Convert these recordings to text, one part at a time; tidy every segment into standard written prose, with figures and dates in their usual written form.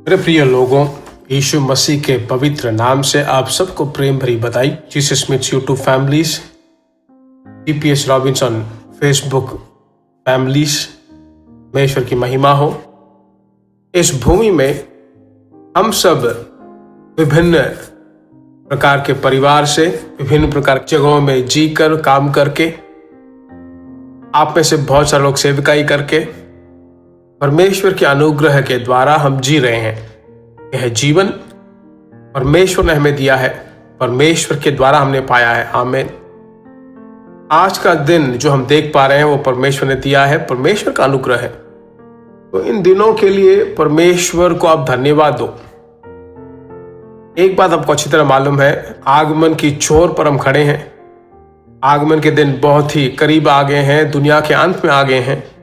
मेरे प्रिय लोगों, यीशु मसीह के पवित्र नाम से आप सबको प्रेम भरी बधाई। Jesus meets you to families, TPS Robinson Facebook families में ईश्वर की महिमा हो। इस भूमि में हम सब विभिन्न प्रकार के परिवार से, विभिन्न प्रकार की जगहों में जीकर, काम करके, आप में से बहुत सारे लोग सेवकाई करके परमेश्वर के अनुग्रह के द्वारा हम जी रहे हैं। यह जीवन परमेश्वर ने हमें दिया है, परमेश्वर के द्वारा हमने पाया है। आमीन। आज का दिन जो हम देख पा रहे हैं वो परमेश्वर ने दिया है, परमेश्वर का अनुग्रह है। तो इन दिनों के लिए परमेश्वर को आप धन्यवाद दो। एक बात आपको अच्छी तरह मालूम है, आगमन की छोर पर हम खड़े हैं। आगमन के दिन बहुत ही करीब आ गए हैं, दुनिया के अंत में आ गए हैं।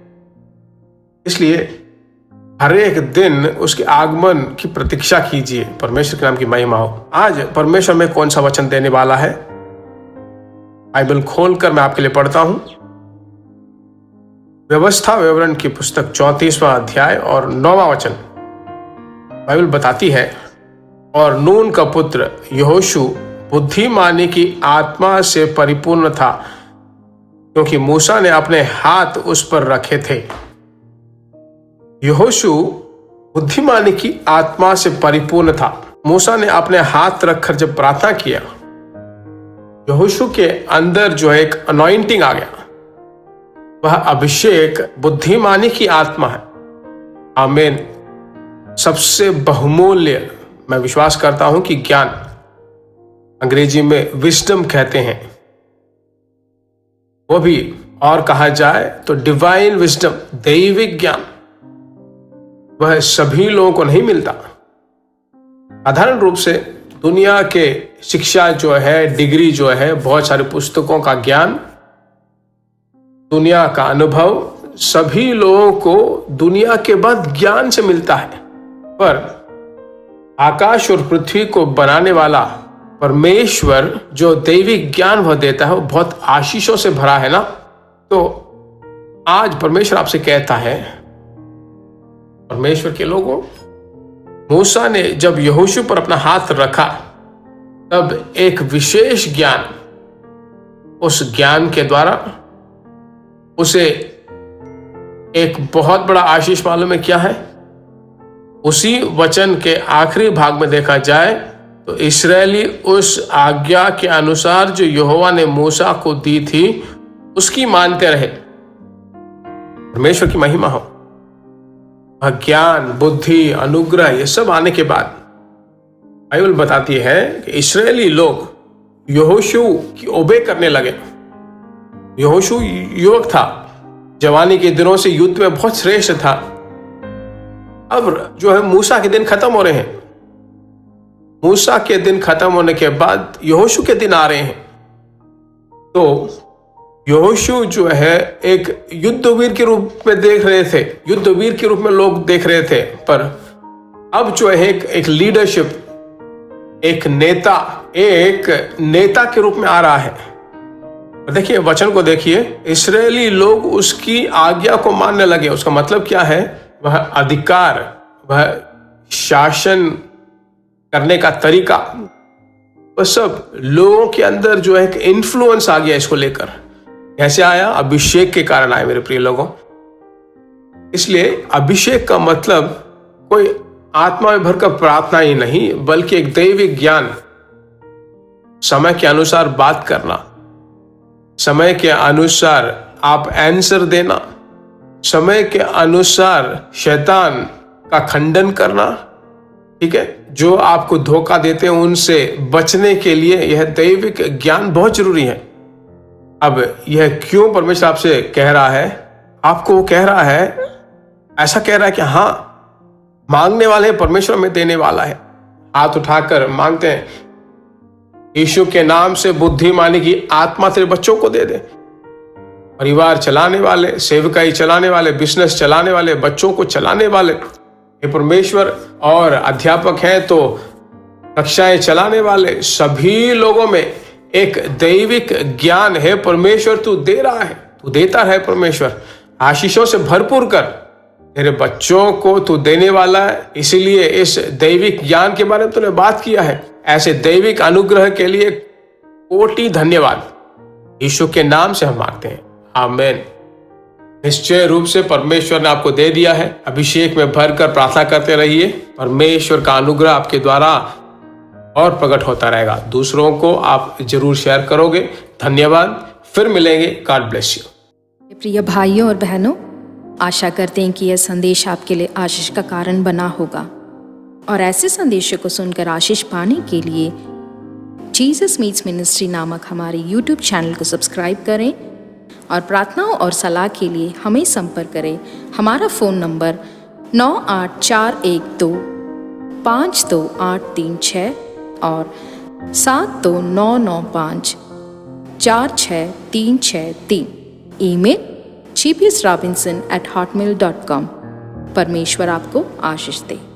इसलिए हर एक दिन उसके आगमन की प्रतीक्षा कीजिए। परमेश्वर के नाम की महिमा हो। आज परमेश्वर में कौन सा वचन देने वाला है, बाइबल खोलकर मैं आपके लिए पढ़ता हूं। व्यवस्था विवरण की पुस्तक 34वां अध्याय और 9वां वचन। बाइबल बताती है, और नून का पुत्र यहोशू बुद्धिमानी की आत्मा से परिपूर्ण था, क्योंकि मूसा ने अपने हाथ उस पर रखे थे। यहोशू बुद्धिमानी की आत्मा से परिपूर्ण था। मूसा ने अपने हाथ रखकर जब प्रार्थना किया, यहोशू के अंदर जो एक अनॉइंटिंग आ गया, वह अभिषेक बुद्धिमानी की आत्मा है। आमीन। सबसे बहुमूल्य मैं विश्वास करता हूं कि ज्ञान, अंग्रेजी में विजडम कहते हैं, वो भी और कहा जाए तो डिवाइन विजडम, दैविक ज्ञान, वह सभी लोगों को नहीं मिलता। साधारण रूप से दुनिया के शिक्षा जो है, डिग्री जो है, बहुत सारे पुस्तकों का ज्ञान, दुनिया का अनुभव सभी लोगों को दुनिया के बाद ज्ञान से मिलता है। पर आकाश और पृथ्वी को बनाने वाला परमेश्वर जो दैविक ज्ञान वह देता है, वो बहुत आशीषों से भरा है ना। तो आज परमेश्वर आपसे कहता है, परमेश्वर के लोगों, मूसा ने जब यहोशू पर अपना हाथ रखा, तब एक विशेष ज्ञान, उस ज्ञान के द्वारा उसे एक बहुत बड़ा आशीष मालूम है क्या है। उसी वचन के आखिरी भाग में देखा जाए तो इस्राएली उस आज्ञा के अनुसार जो यहोवा ने मूसा को दी थी, उसकी मानते रहे। परमेश्वर की महिमा हो। ज्ञान, बुद्धि, अनुग्रह, ये सब आने के बाद बाइबल बताती है कि इस्राएली लोग यहोशू की ओबे करने लगे। यहोशू युवक था, जवानी के दिनों से युद्ध में बहुत श्रेष्ठ था। अब जो है मूसा के दिन खत्म हो रहे हैं। मूसा के दिन खत्म होने के बाद यहोशू के दिन आ रहे हैं। तो यहोशू जो है एक युद्धवीर के रूप में देख रहे थे, युद्धवीर के रूप में लोग देख रहे थे, पर अब जो है एक लीडरशिप, एक नेता के रूप में आ रहा है। देखिए वचन को देखिए, इस्राएली लोग उसकी आज्ञा को मानने लगे। उसका मतलब क्या है? वह अधिकार, वह शासन करने का तरीका, वह सब लोगों के अंदर जो है एक इन्फ्लुएंस आ गया इसको लेकर। कैसे आया? अभिषेक के कारण आया मेरे प्रिय लोगों। इसलिए अभिषेक का मतलब कोई आत्मा में भरकर प्रार्थना ही नहीं, बल्कि एक दैविक ज्ञान, समय के अनुसार बात करना, समय के अनुसार आप आंसर देना, समय के अनुसार शैतान का खंडन करना। ठीक है, जो आपको धोखा देते हैं उनसे बचने के लिए यह दैविक ज्ञान बहुत जरूरी है। अब यह क्यों परमेश्वर आपसे कह रहा है? आपको वो कह रहा है, ऐसा कह रहा है कि हाँ, मांगने वाले परमेश्वर में देने वाला है। हाथ उठाकर मांगते हैं, यीशु के नाम से बुद्धिमानी की आत्मा तेरे बच्चों को दे दे। परिवार चलाने वाले, सेवकाई चलाने वाले, बिजनेस चलाने वाले, बच्चों को चलाने वाले, ये परमेश्वर, और अध्यापक हैं तो कक्षाएं चलाने वाले, सभी लोगों में एक दैविक ज्ञान है। परमेश्वर तू दे रहा है, तू देता है। परमेश्वर आशीषों से भरपूर कर, तेरे बच्चों को तू देने वाला है, इसलिए इस दैविक ज्ञान के बारे में तूने बात किया है। ऐसे दैविक अनुग्रह के लिए कोटि धन्यवाद। यीशु के नाम से हम मांगते हैं, आमीन। निश्चय रूप से परमेश्वर ने आपको दे दिया है। अभिषेक में भरकर प्रार्थना करते रहिए। परमेश्वर का अनुग्रह आपके द्वारा और प्रकट होता रहेगा। दूसरों को आप जरूर शेयर करोगे। धन्यवाद। फिर मिलेंगे। God bless you. प्रिय भाइयों और बहनों, आशा करते हैं कि यह संदेश आपके लिए आशीष का कारण बना होगा और ऐसे संदेशों को सुनकर आशीष पाने के लिए जीसस मीट्स मिनिस्ट्री नामक हमारे YouTube चैनल को सब्सक्राइब करें और प्रार्थनाओं और सलाह के लिए हमें संपर्क करें। हमारा फ़ोन नंबर 9841252836 और 7299546363। Email gpsrobinson@hotmail.com। परमेश्वर आपको आशीष दे।